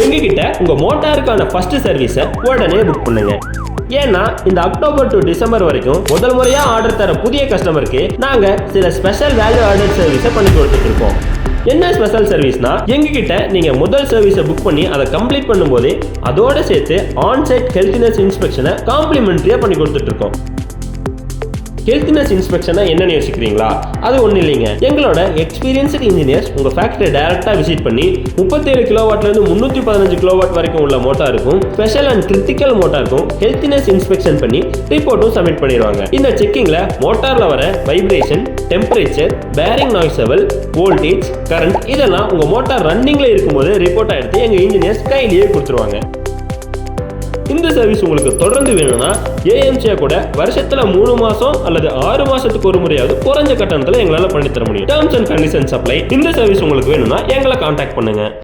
எங்ககிட்ட உங்க மோட்டாருக்கான ஃபர்ஸ்ட் சர்வீஸை உடனே புக் பண்ணுங்க. ஏன்னா இந்த அக்டோபர் டு டிசம்பர் வரைக்கும் முதல் முறையா ஆர்டர் தர புதிய கஸ்டமருக்கு நாங்க சில ஸ்பெஷல் வேல்யூ ஆர்டர் சர்வீஸை பண்ணி கொடுத்துட்டு இருக்கோம். என்ன ஸ்பெஷல் சர்வீஸ்னா, எங்ககிட்ட நீங்க முதல் சர்வீஸை புக் பண்ணி அதை கம்ப்ளீட் பண்ணும்போது அதோட சேர்த்து ஆன்சைட் ஹெல்த்னஸ் இன்ஸ்பெக்ஷனை காம்ப்ளிமெண்டரியா பண்ணி கொடுத்துட்டு இருக்கோம். ஹெல்த்னஸ் இன்ஸ்பெக்ஷனா என்னன்னு யோசிக்கிறீங்களா? அது ஒன்றும் இல்லைங்க. எங்களோட எக்ஸ்பீரியன்ஸ்டு இன்ஜினியர்ஸ் உங்கள் ஃபேக்டரி டைரக்டாக விசிட் பண்ணி 37 கிலோவாட்லேருந்து 315 கிலோவாட் வரைக்கும் உள்ள மோட்டாருக்கும் ஸ்பெஷல் அண்ட் கிரிட்டிக்கல் மோட்டாருக்கும் ஹெல்த்னஸ் இன்ஸ்பெக்ஷன் பண்ணி ரிப்போர்ட்டும் சப்மிட் பண்ணிடுவாங்க. இந்த செக்கிங்கில் மோட்டாரில் வர vibration, temperature, bearing noise level, voltage, current இதெல்லாம் உங்கள் மோட்டார் ரன்னிங்கில் இருக்கும்போது ரிப்போர்ட்டாக எடுத்து எங்கள் இன்ஜினியர்ஸ் கையிலேயே கொடுத்துருவாங்க. இந்த சர்வீஸ் உங்களுக்கு தொடர்ந்து வேணும்னா ஏஎம்சியா கூட வருஷத்துல 3 மாசம் அல்லது 6 மாசத்துக்கு ஒரு முறையாவது குறைஞ்ச கட்டணத்துல எங்களால பண்ணி தர முடியும். Terms and conditions apply. இந்த சர்வீஸ் உங்களுக்கு வேணும்னா எங்களை கான்டாக்ட் பண்ணுங்க.